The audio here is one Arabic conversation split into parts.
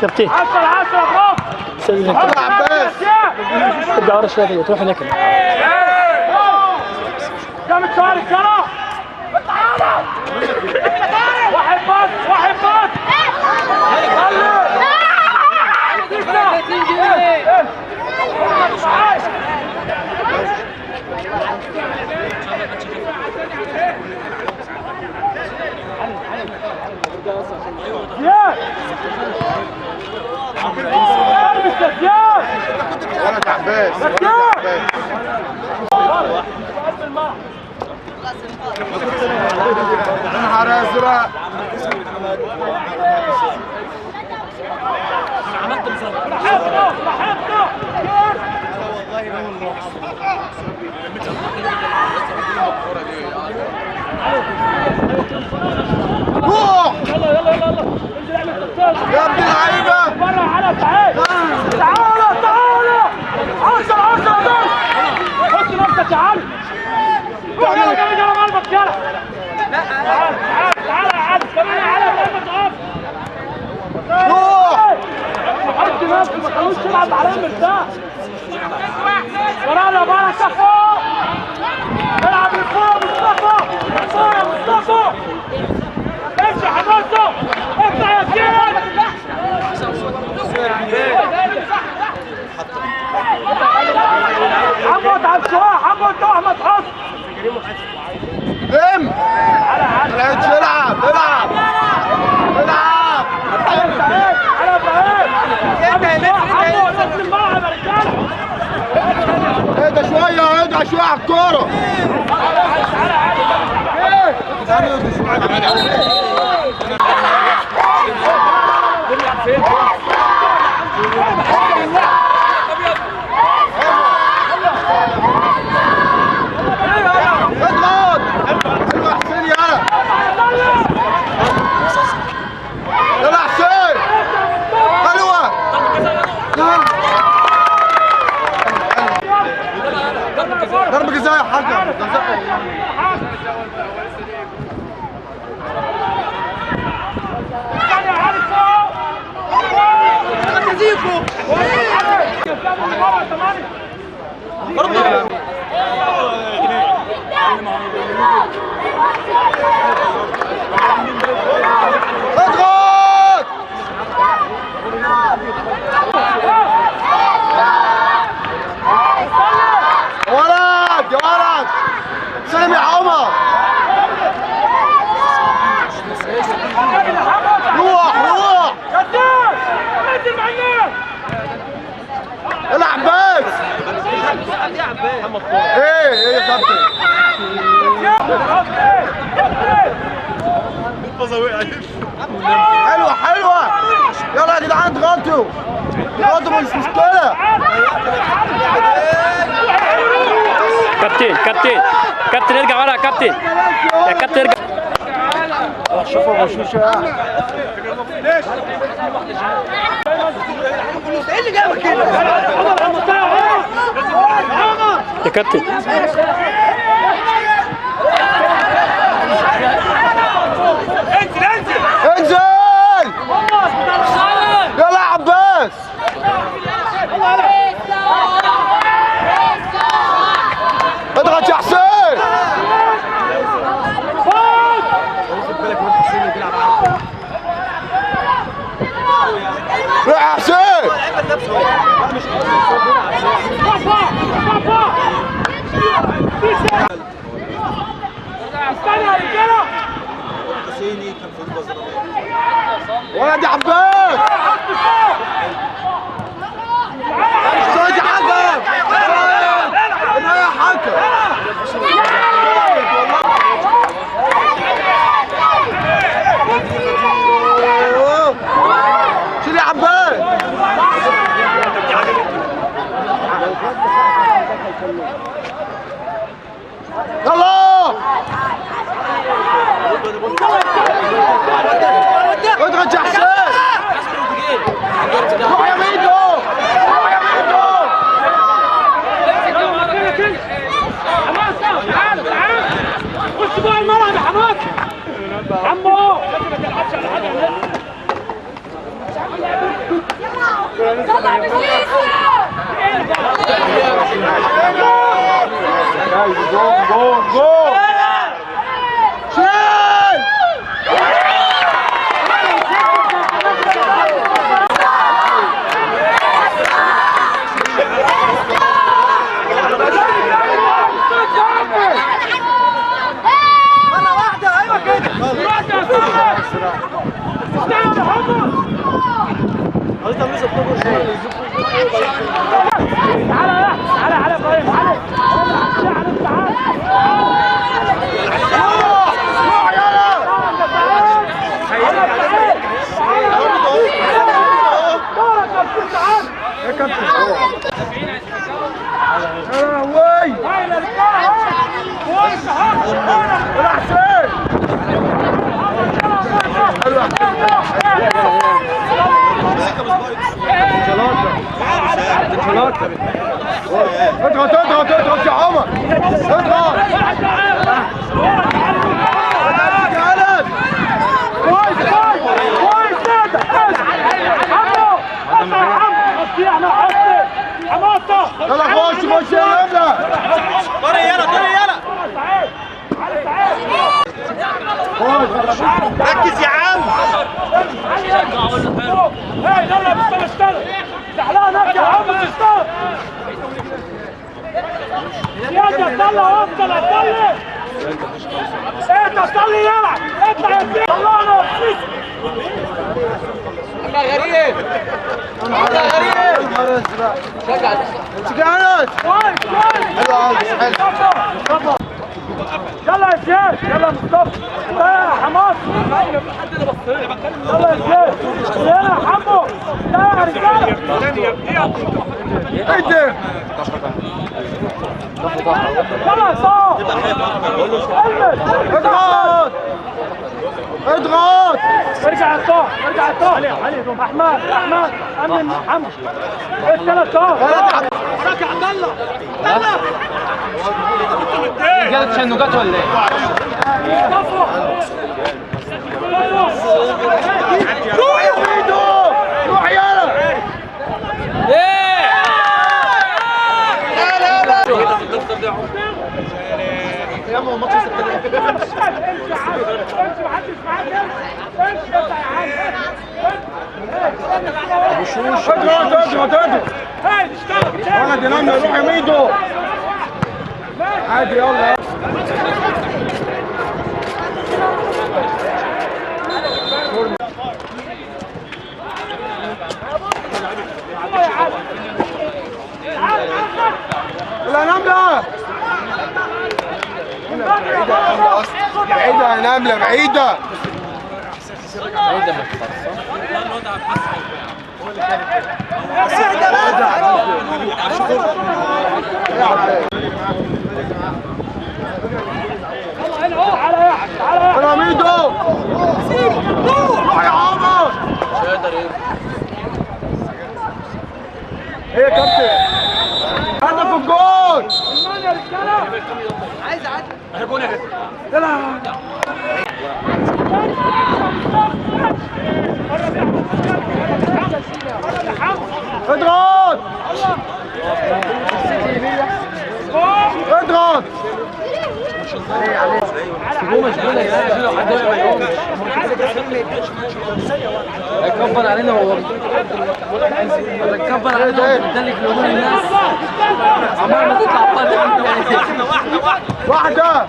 كابتن 10 برافو. سيد يلا عباس. ارجع ورا شويه تروح هناك. جامد شارك يلا. واحد بس واحد بس. زياد ولد عباس. نهار ازرق. روح يا ابن اللعيبه. بره على تعال تعال تعال 10 دول. حط نفسك يا علي. روح يلا جامد يلا قلبك يلا. لا تعال تعال يا علي كمان يا علي قلبك اقف. روح حط نفسك ما تخلوش تلعب على مرتاح. ورانا بركه فوق. العب لفوق مصطفى. فوق يا مصطفى. امشي حماسه. اطلع يا زياد. حمد على الشوارع حمد ده احمد حط. لم طلعتش. العب العب العب. على ابراهيم. حمد نص الملعب يا رجاله. اهدى شويه اهدى شويه على الكوره. اضغط. حلوه حسين يلا. يلا حسين. حلوه. ضربة جزاء يا حاجة. اضغط. ولد يا ولد. سلم يا عمر. روح روح. العب بس. ايه يا كابتن. حلوه حلوه. يلا يا جدعان اضغطوا اضغطوا مش مشكله. كابتن ارجع ورا يا كابتن. يا كابتن ارجع. شوفوا ابو شوشه. ايه اللي جابك هنا؟ يا كابتن انزل. يلا يا عباس. اضغط يا حسين. روح يا حسين. استنى يا رجاله. ولد يا عباس. صوت يا حكم. انا يا حكم. شيل يا عباس. يلا اضغط يا حسين. جول شيل اضغط يا عمر اضغط يلا خش يا نملة طري يلا ركز يا عم يلا اشتغل زعلان يا عم اشتغل يا طلع افضل اطلع انت صلي يلعب اطلع يا سيدي طلعنا غريب شجعت يلا يا شيخ يلا مصطفى يا حماس يلا يا شيخ يلا يا حمو يا رجاله ايه يلا صار اضغط اضغط ارجع الطاق علي احمد امن محمد الثلاث طاق وراك يا عبد الله رجاله تشنجات ولا ايه؟ روح يا ميدو روح يلا يا ماما الماتش اضغط ولد ينام روح يا ميدو عادي يلا لا نملة بعيدة يا نملة بعيدة يلا ميدو روح يا عمر ايه يا كابتن هدف الجول عايز اعدي يلا اضغط اضغط هيكبر علينا هو هيكبر علينا ويدلك لقدام الناس عمال ما تطلع واحدة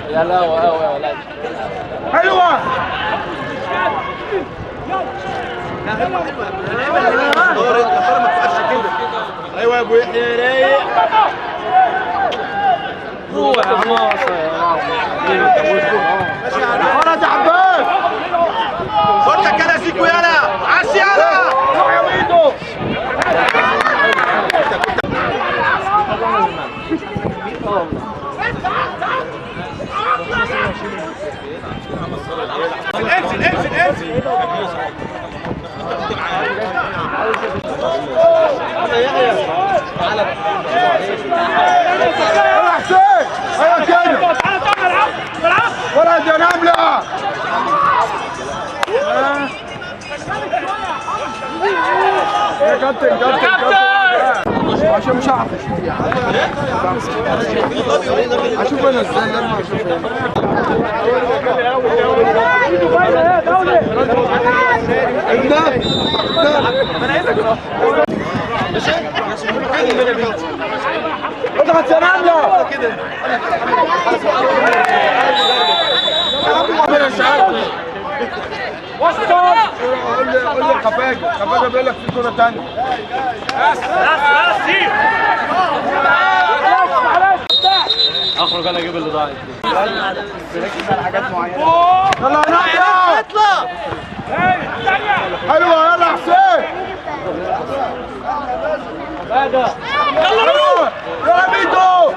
يا لا يا ولاد حلوة ايوه يا ابو يحيى رايق روح يا ولد عباس خدك كده سيكو يلا عشي يلا روح يا ميدو انزل يلا حسين ايوه كده ولد يا نملة عشان مش هعرف اشوف انا ازاي لما اشوف اضغط سلام كده وصل قول لي خفاجه بيقول لك في كوره ثانيه اخرج انا اجيب اللي ضايع ركز على حاجات معينه يلا اطلع حلوه يلا حسين يلا ميدو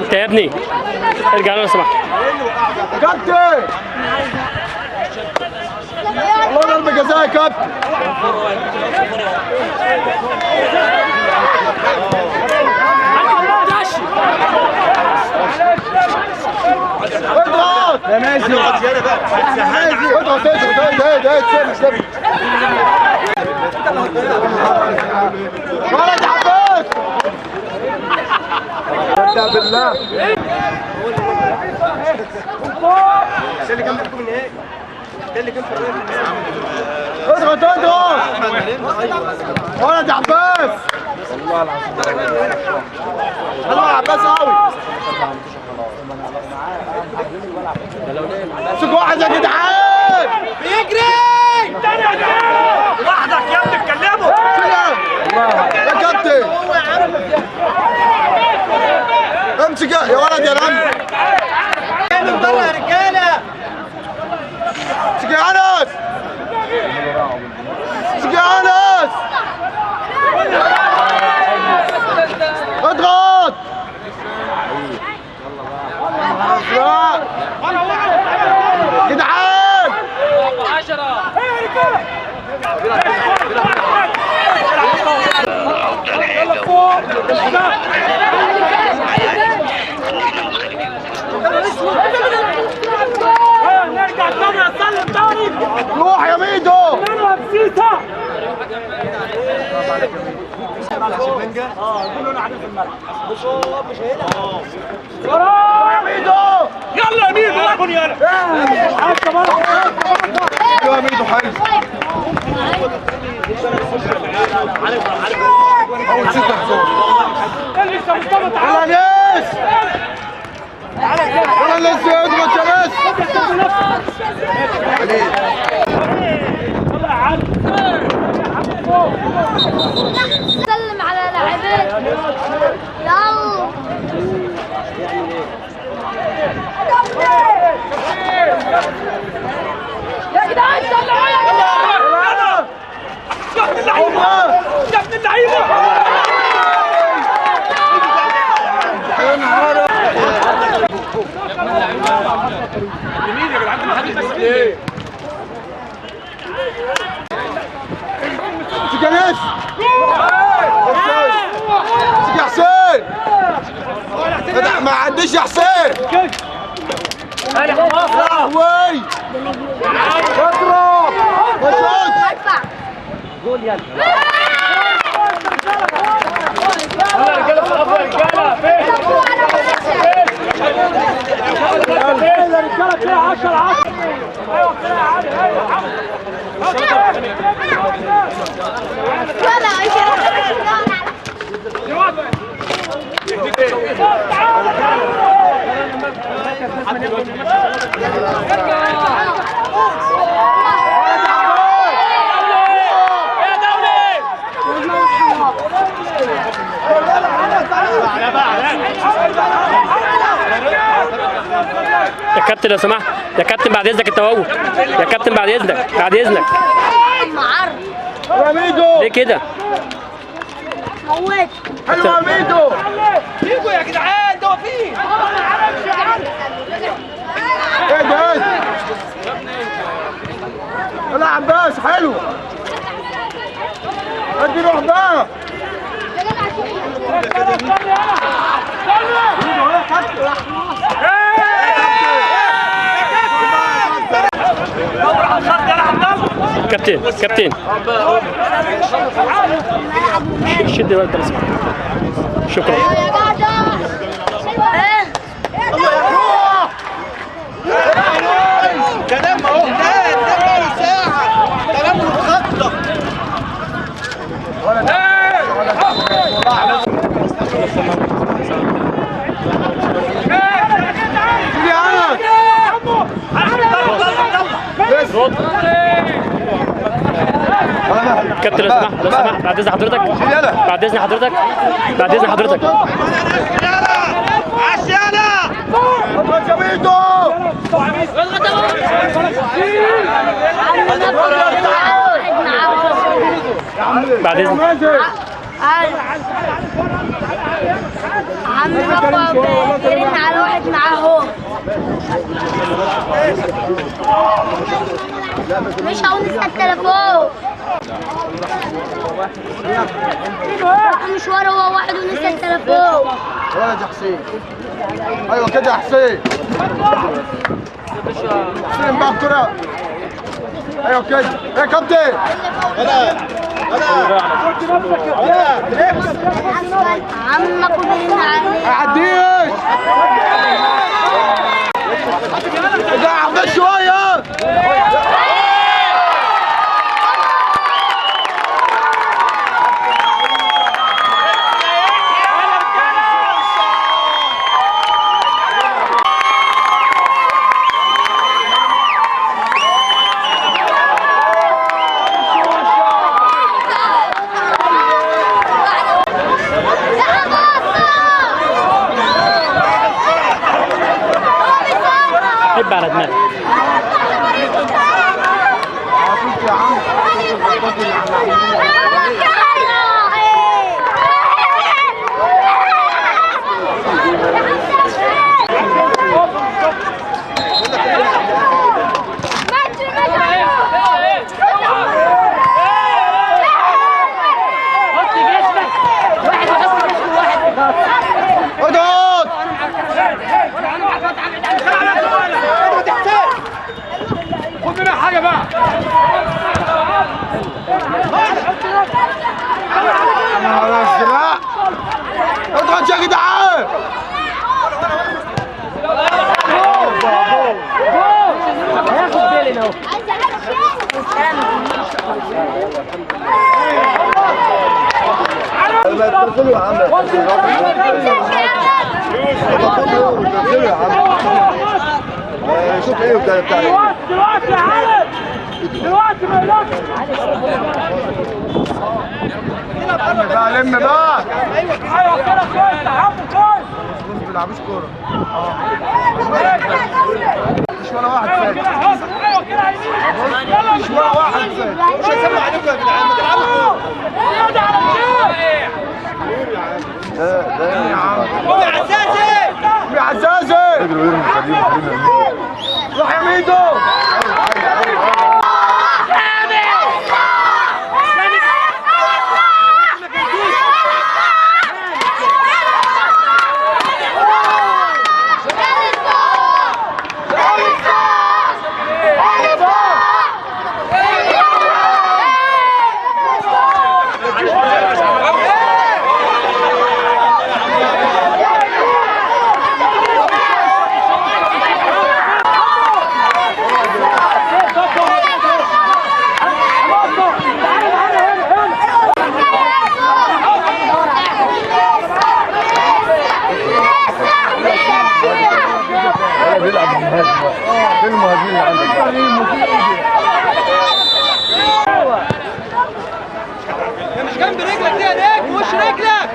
انت يا ابني ارجع لو سمحت كابتن الله ضربة جزاء يا كابتن اضغط يا ماشي اضغط ولد عباس ابدأ بالله اللي كان بيحكم النهائي ده اللي كان في اضغط ولد عباس والله العظيم حلو يا عباس قوي امسك واحد يا جدعان بيجري لوحدك يا ابني اتكلموا يا كابتن امسك يا ولد يا رمي من بره يا رجاله امسك يا انس امسك يا انس اضغط جدعان 10 يلا فوق نرجع تاني نسلم تاني روح يا ميدو انا بسيطه يا ميدو يلا يا ميدو يا بني يلا يا ميدو حلو اول ستة حصول لسه مصطفى يلا ناس يلا ناس اضغط يا ناس سلم على لاعبين يلا يا جدعان سلموا يا جدعان يا ابن اللعيبه يا ابن اللعيبه يا نهار يمين يا جدعان ما حدش بس ليه امسك يا ناس امسك يا حسين ما عنديش يا حسين انا خلاص وي اضرب وشوت ادفع يلا يا رجاله صفوا يا رجاله فين يا رجاله كده 10 ايوه كده يا علي ايوه يا كابتن لو سمحت يا كابتن بعد اذنك انت وهو يا كابتن بعد اذنك بعد اذنك يا ميدو ليه كده؟ موت حلو يا ميدو فيكوا يا جدعان ده فين ايه ده يلا يا عباس حلو ادي روح بقى ايه كابتن شد الولد رسمه. شكرا. كلام اهو ده ساعة كلام متخطط. كابتن لو سمحت بعد اذن حضرتك بعد اذن عم ربا يرن على واحد معاه مش هقول نسى التليفون مشوار هو واحد ونسى التليفون. ولد يا حسين. ايوه كده يا حسين. حسين بقى الكرة. ايوه كده. يا كابتن. عمك وبين عليه. عديش. ده عبد شوية. حب على دماغك. خد منها حاجة بقى. لا اضغط يا جدعان. هياخد بالي اهو. تنزلوا يا عم. تنزلوا يا عم. شوف ايه بتاع دلوقتي يا علي. دلوقتي ما يلاقش. لم بقى. ايوه كده كويس. تعبوا كويس. ما بيلعبوش كورة. مش ولا واحد فاهم. ايوه كده يمين. مش ولا واحد فاهم. مش هسمع عليكم يا جدعان ما تلعبوا كورة. يلا على الجيم. ده يا عم. يا عزازي. يا عزازي. روح يا ميدو. فين المهاجمين اللي عندك؟ مش جنب رجلك دي يا نجم. وش رجلك.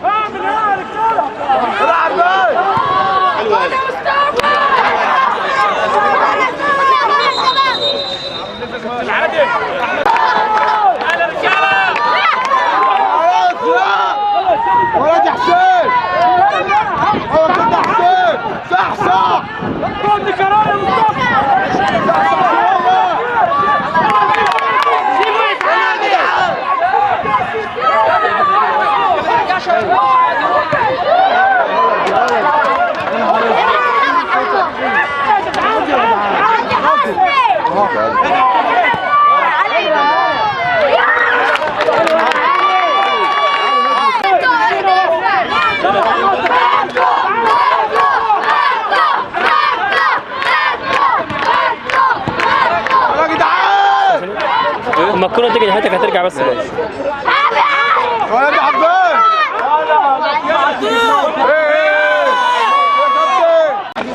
اعمل ايه يا رجاله. العب بقى. العادل. على رجاله. ولد يا حسين. هو كده يا حسين. صح صح. خد كرار يا مصطفى. لما الكرة تيجي ناحيتك هترجع بس بقى. ولا يا حبان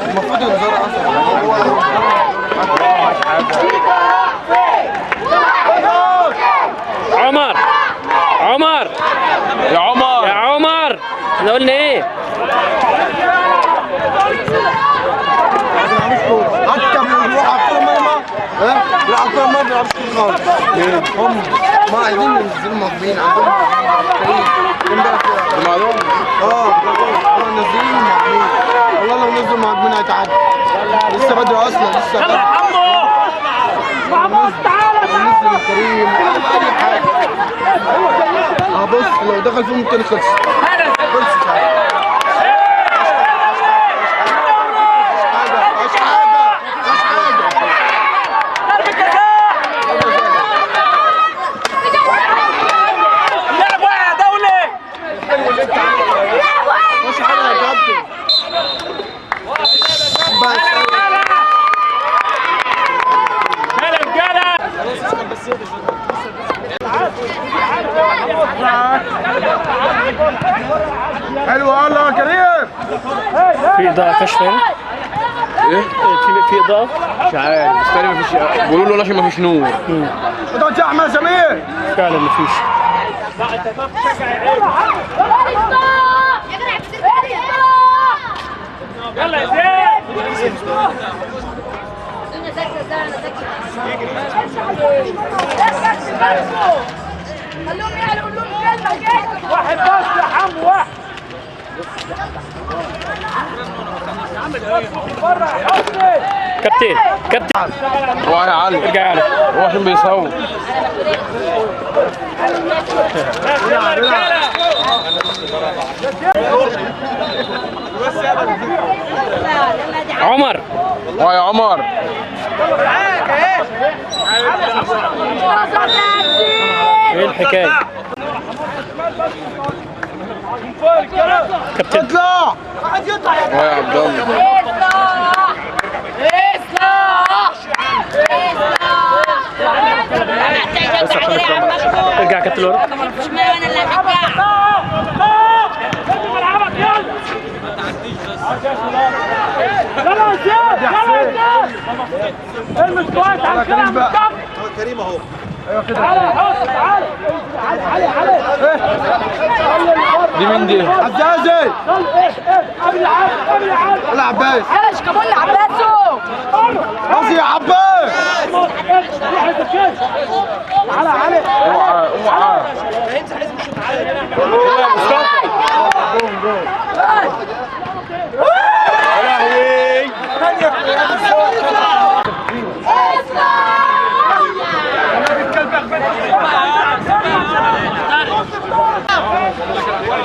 المفروض ينزل عمر عمر يا عمر يا عمر احنا قلنا ايه؟ حتى بيروح على الكوره مرمى لا على الكوره ما بيلعبش كوره خالص هم ما عايزين ينزلوا مغبين عندهم معلوم هم نازلين مغبين والله لو نزلوا مغبين هيتعدوا لسه بدري اصلا لسه بدري نزل الكريم اي حاجه بص لو دخل فيهم التاني خلص حلو والله يا كريم. في اضاءة كشف هنا؟ ايه؟ في اضاءة؟ مش عارف بس تاني مفيش، بيقولوا له عشان مفيش نور. انت يا احمد سمير فعلا مفيش. يلا يا زين خلوهم يعلوا لهم كلمة واحد بس يا حمو واحد بره يا حسني كابتن كابتن روح يا علي، ارجع يا علي. روح عشان بيصور. عمر روح يا عمر. ايه الحكاية؟ كابتن اطلع روح يا عبد الله. ارجع كابتن لورا. يلا يا زياد يلا يا زياد المس كويس على الكلام كريم اهو تعالى يا حسن تعالى علي علي دي مين دي؟ عزازي قبل العاب قبل العاب يلا عباس يلا شكبول عباسو بص يا عباس تعالى علي اوعى اوعى.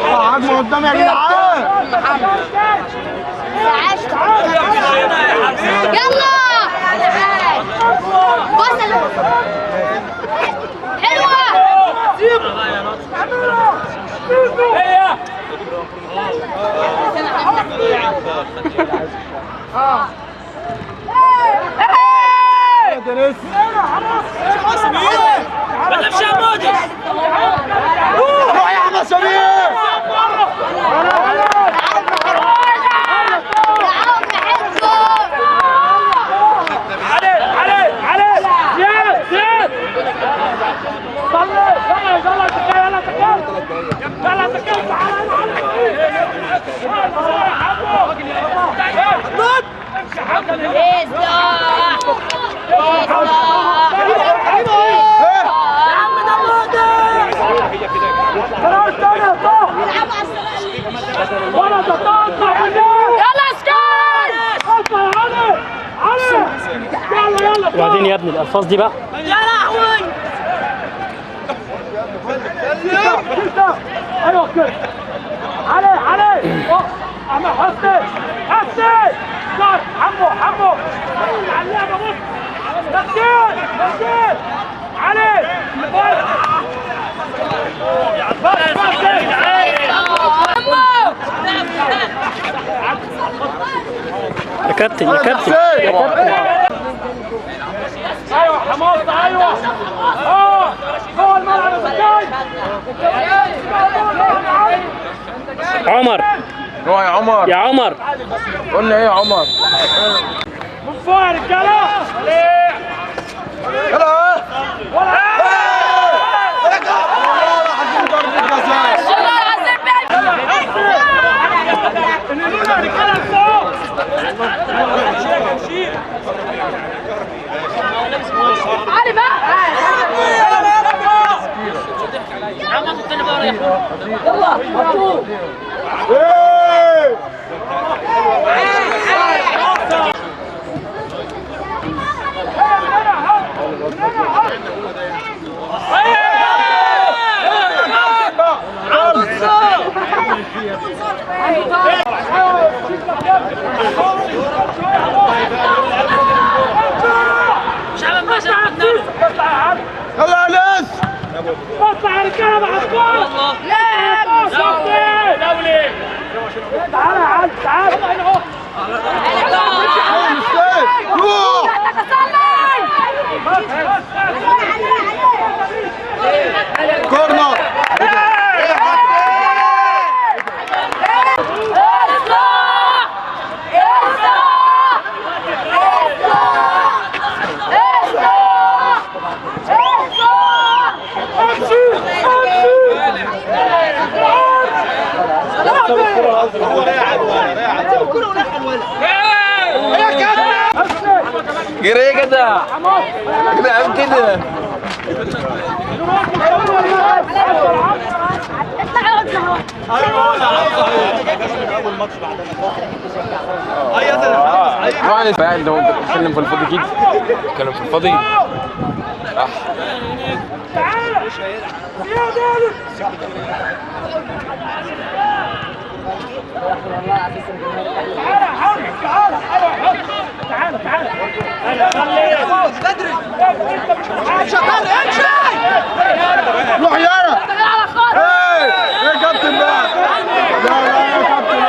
عجمه قدام يا جدعان يلا وصل حلوة روح يا احمد سمير علي زياد زياد صلي يلا يلا تكال وبعدين يا ابني الالفاظ دي بقى. يا لهوي ايوه كده علي احمد حسني صار حمو عليها بص تكتير علي يا كابتن يا كابتن ايوه حماصه ايوه عمر روح يا عمر. يا عمر. قلنا ايه يا عمر؟ من فوق يا رجاله. يلا عايزين ضربة جزاء. الهجوم يا رجاله فوق. علي بقى. يلا مطلوب. يلا يا ناس. اطلع يا رجاله مع الكوره. دولي. تعالى يا علي تعالى. روح. كورنر. جري يا جدع. كده عم كده. فعلا لو انت بتتكلم في الفاضي كده. بتتكلم في الفاضي. صح. روح يالا. ايه يا كابتن بقى. لا يا كابتن.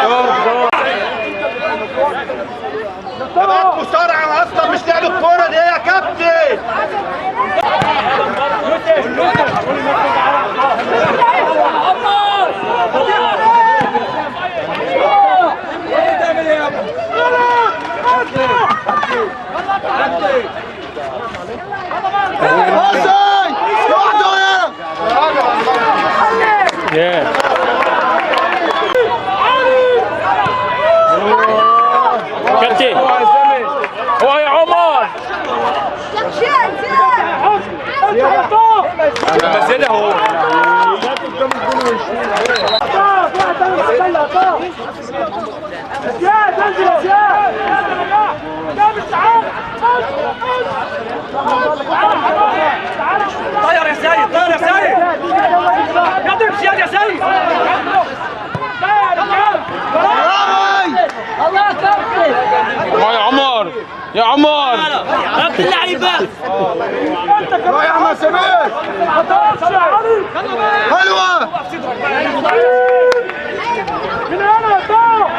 ده بقى مصارعة اصلا مش لعب الكورة دي يا كابتن. كابتن هو يا عمر. بس ده هو. طير يا سيد طير يا سيد. يضرب زياد يا سيد. الله كابتن. هو يا عمر. يا عمر. رب اللعيبه. روح يا احمد سمير. حلوة. من هنا طاح.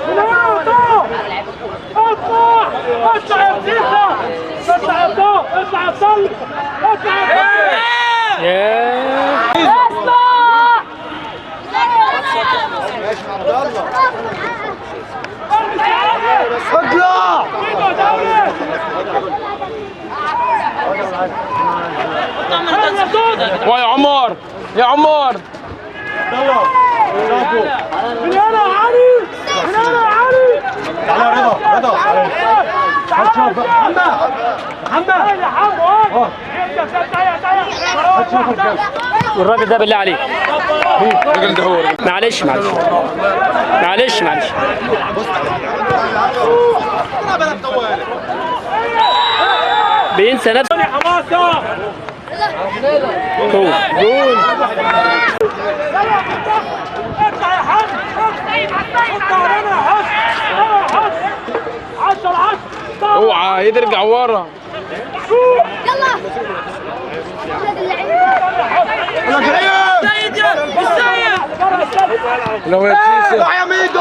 من هنا طاح. اطلع. اطلع يا سيسا. اطلع يا طاح. اطلع يا صلي. اطلع يا اطلع. هو يا عمر. يا عمر. من هنا يا علي. من هنا يا علي. تعالى يا رضا. هتشوف محمد. يا حمو. والراجل ده بالله عليك. الراجل ده هو. معلش معلش معلش معلش. بينسى نفسه. حماسه. جول جول. اطلع يا حمو. اطلع هنا يا حمو. 10 اوعى يرجع ورا. يلا. يلا كريم. لو يا سيسي. روح يا ميدو.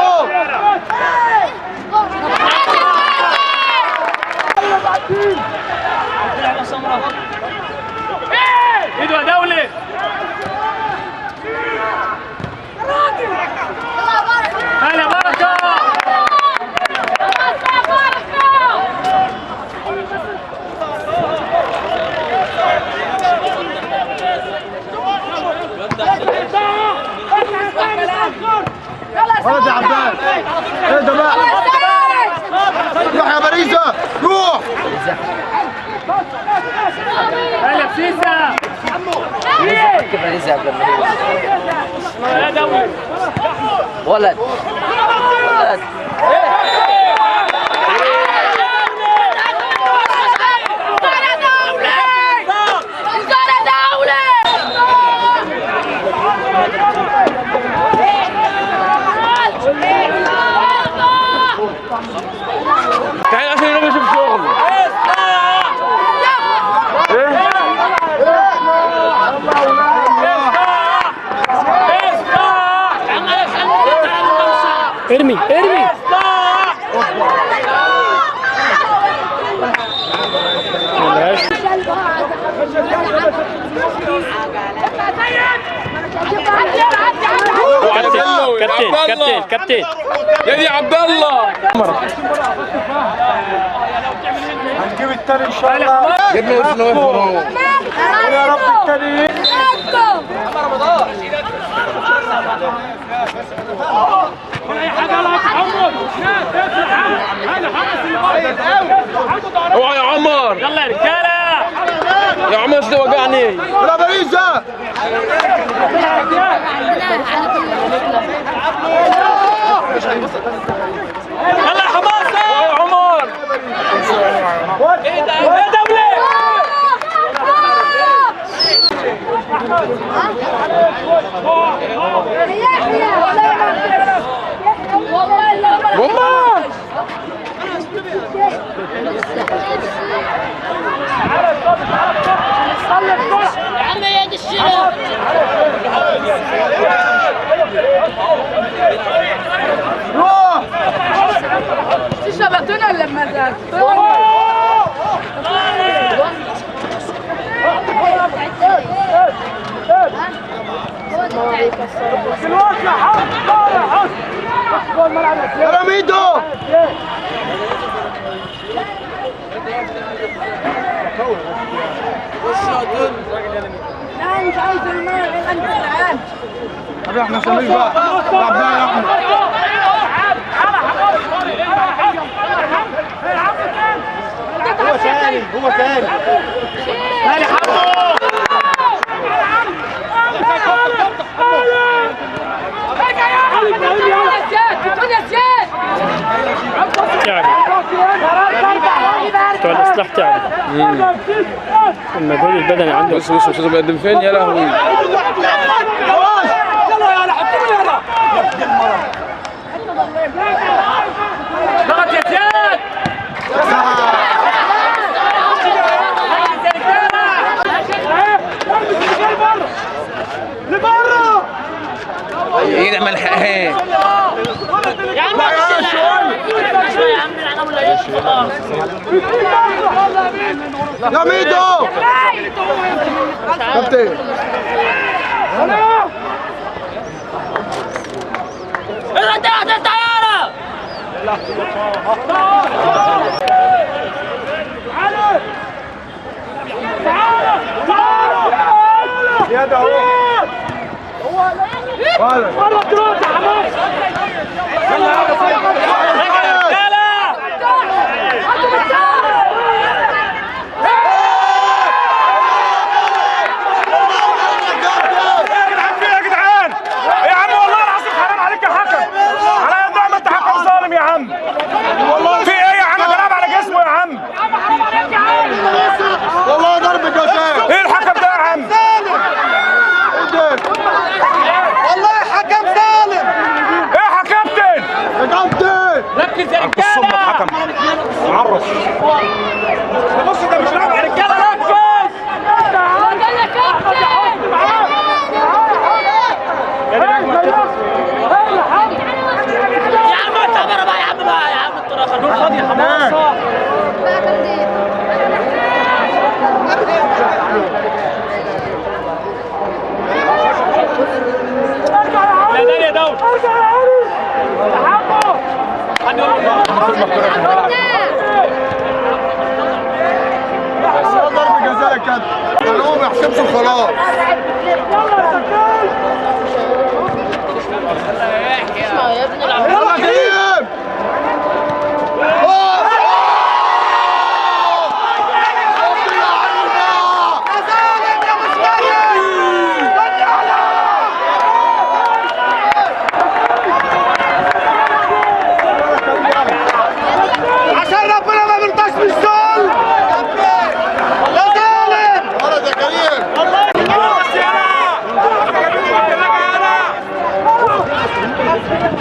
ايده يا دولي. ولد يا عباس ايه ده بقى؟ روح يا باريزة روح هلا بسيسة كيف باريزة قبل ما ولد تعال عشان انا بشوف شغل. ارمي ارمي كابتن كابتن يا دي عبد الله هنجيب التاني ان شاء الله جبنا اسمه ايه يا رب التاني اوعى يا عمر يلا يا رجاله يا عمر ده وجعني يا باريزة يلا يا حماسه يا عمر ايه ده ايه ده وليه والله يا عم يا دي الشرف روح شبطونا لما ذاك يا ميدو لا مش عايز المال انت الان طب احنا سامعين بقى طب بقى يا احمد هو تاني هو تاني بتوع الاصلاح تعب المجهود البدني عنده بص بص شوف بيقدم فين يا لهوي ضغط يا زياد لبره ايه ده ملحقها يا عم يا عم العناوين لا يشفي خلاص يا ميدو كابتن انت يا الطياره زيادة اهو والله تروح يا حماس والله ضرب جزاء ايه الحكم ده يا عم؟ والله حكم سالم ايه حكمتين؟ يا كابتن ركز يا الصم رجاله الحكم معرف بص ده مش لاعب يا رجاله ركز يا عم اعتبر بقى يا عم بقى يا عم الطرافه النور فاضي يا حماسه لا يا داود ارجع يا علي تحمل حد يقول والله ضرب جزاء يا كابتن يعني هو ما يحسبش خلاص يلا يا سكان اسمع يا ابني العب. يلا كريم. عشان ربنا ما بيرضاش بالظلم. يا ظالم. ولد يا كريم.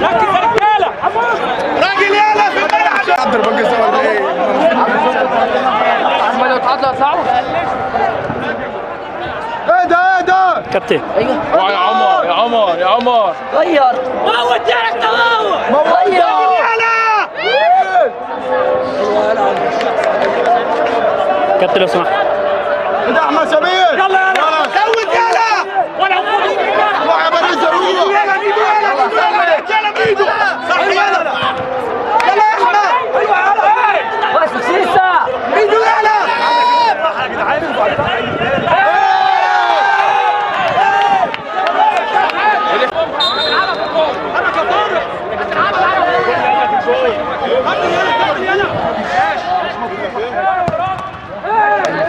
ركز يا رجاله. راجل يالا في الملعب. عبد الباقي سوى ده ايه؟ هم لو اتعادلوا هيطلعوا. ايه ده ايه ده؟ كابتن اوعى يا عمر يا عمر يا عمر. غير موت يا رجل موت. غير كابتن لو سمحت. ايه ده احمد سمير؟ يلا يلا. زود يالا. ولا روح يا بني زروق. يلا ميدو يلا ميدو. صح يلا. يلا يا احمد. ايوه يلا. بس سيسا ميدو يلا.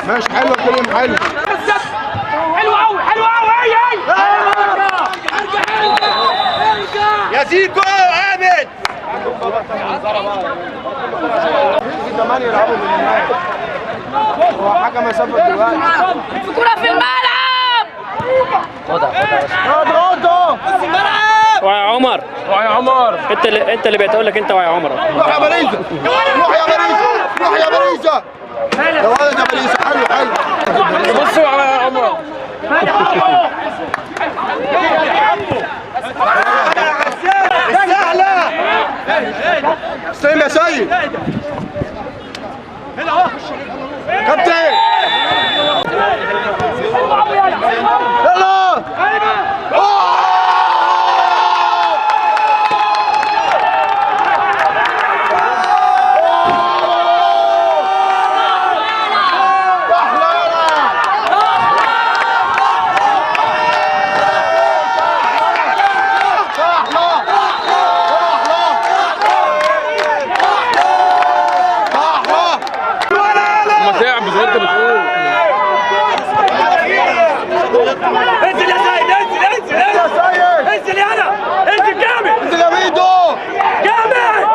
ماشي حلو يا كريم حلو. حلو قوي حلو قوي. يا زيكو امن. في 8 يلعبوا بالنهاية. هو حكم يسافر دلوقتي. في كرة في الملعب. خدها بس. اضغطوا. ويا عمر اوعى يا عمر. انت اللي بقيت اقول لك انت ويا عمر. روح يا باريزا. روح يا باريزا. روح يا باريزا. يا ولد يا باريزا حلو حلو. بصوا على يا عمر. سهلة. استلم يا سيد. كابتن. يلا. ما تعب زي انت بتقول. انزل يا سيد انزل انزل يا سيد. انزل يلا. انزل جامد انزل يا ميدو. جامد.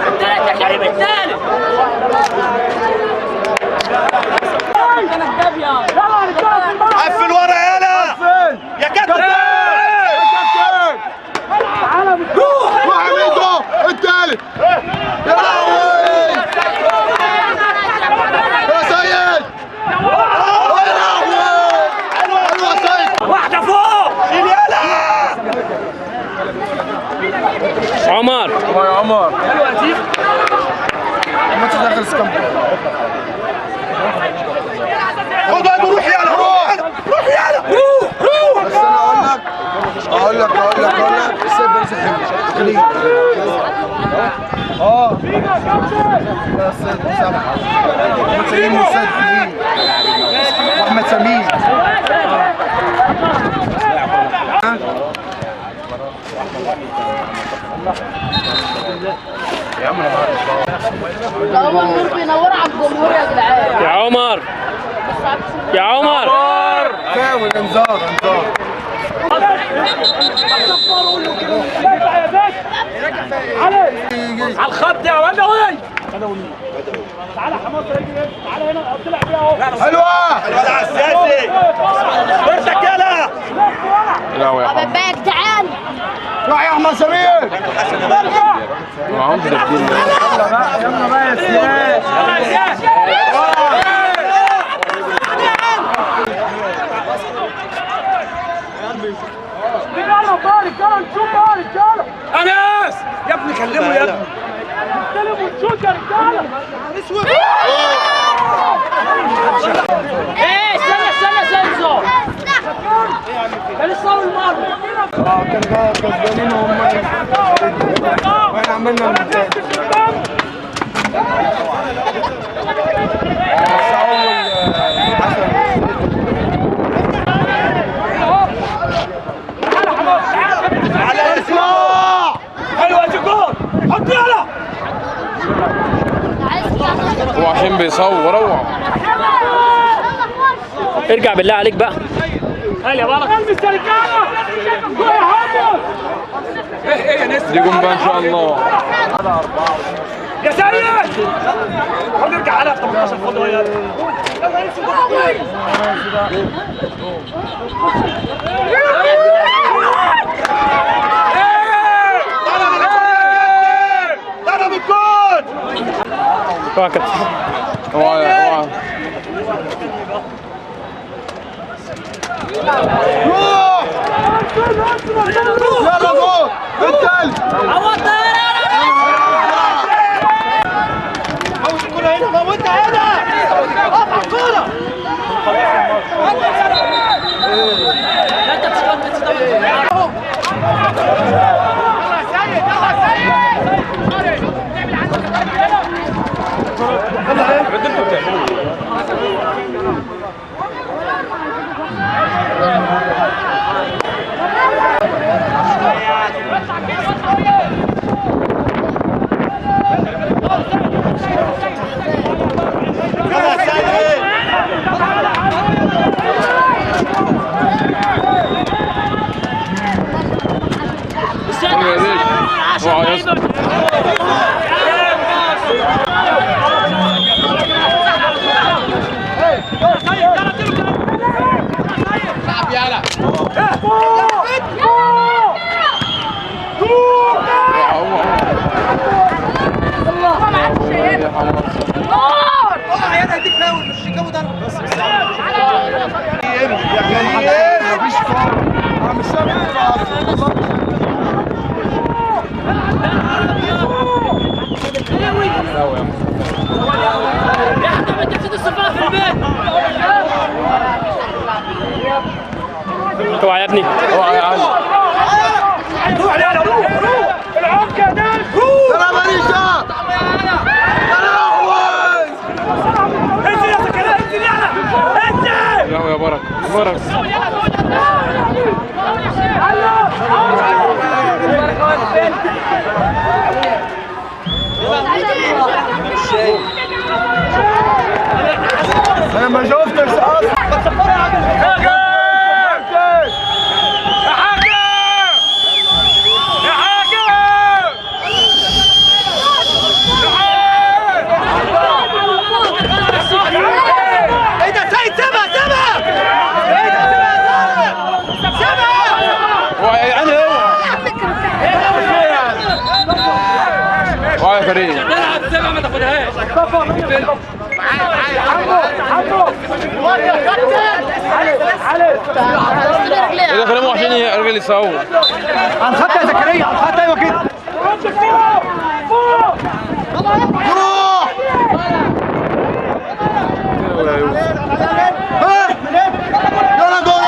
الثالث يا كريم الثالث. قفل ورا يلا. فين؟ يا كابتن. روح يا ميدو الثالث. يا لهوي. يا سيد. يا لهوي. حلو يا سيد. واحدة فوق. شيل يلا. عمر اوعى يا عمر. الماتش داخل سكامبو. خد وقت وروح يلا. روح روح يلا. روح روح. بس انا اقول لك السيد باريزا حلو. كريم. السيد سامح. احمد سليم والسيد حلوين. واحمد سمير. ده منور بينور على الجمهور يا جدعان. يا عمر يا عمر. فاول انذار. على الخط يا بدوي. تعالى حماس رجلي. تعالى هنا طلع بيها اهو. حلوه. الوضع السياسي. برتك يلا. لا يا طب حمد. يا جدعان. روح يا احمد سمير. معاهم تدبير. يلا بقى يا سياد. رجاله طارق يلا نشوف بقى رجاله. انس يا ابني كلمه يا ابني. نستلم ونشوط يا رجاله. ايه استنى سنسو. ده لسه اول مره. كان كسبانين هم واحنا عملنا المنتج. بس اول حسن هو عشان بيصور اوعى. ارجع بالله عليك بقى. هلا بارك البس يا رجاله. يا حمص. دي جون بقى ان شاء الله. يا سيد خد ارجع على 18 خد يلا ضرب الجول. اوعى كابتن. اوعى اوعى. روح يلا جول بالتالي. موت هنا اقف على الكوره. اوعى يا اسطى. مفيش فار. انا مش سامع. يا حكم انت نسيت الصفاره في البيت. اوعى يا ابني. اوعى يا علي. روح يلا روح العمق يا ناس. سلام عليكم. انزل يا زكريا انزل يلا انزل. يا بركه بركه. انا ما شفتش اصلا. اوعى يا كريم. تلعب سبعه ما تاخدهاش. ايه ده كلامه عشان الراجل يصور. على الخط يا زكريا على الخط. ايوه كده. روح يلا جول.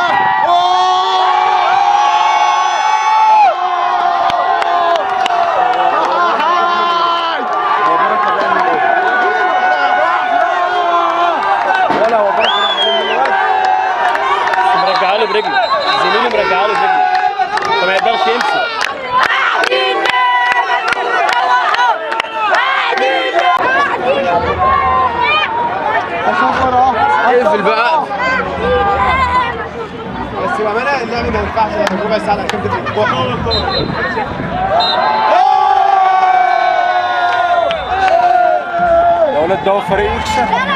مرجعها له برجله. زميلي مرجعها له برجله فما يقدرش يمسك. اقفل بقى. بس بامانه اللعب ما ينفعش ربع ساعه الاخير دي في الكوره. يا ولاد ده هو فريق يكسب.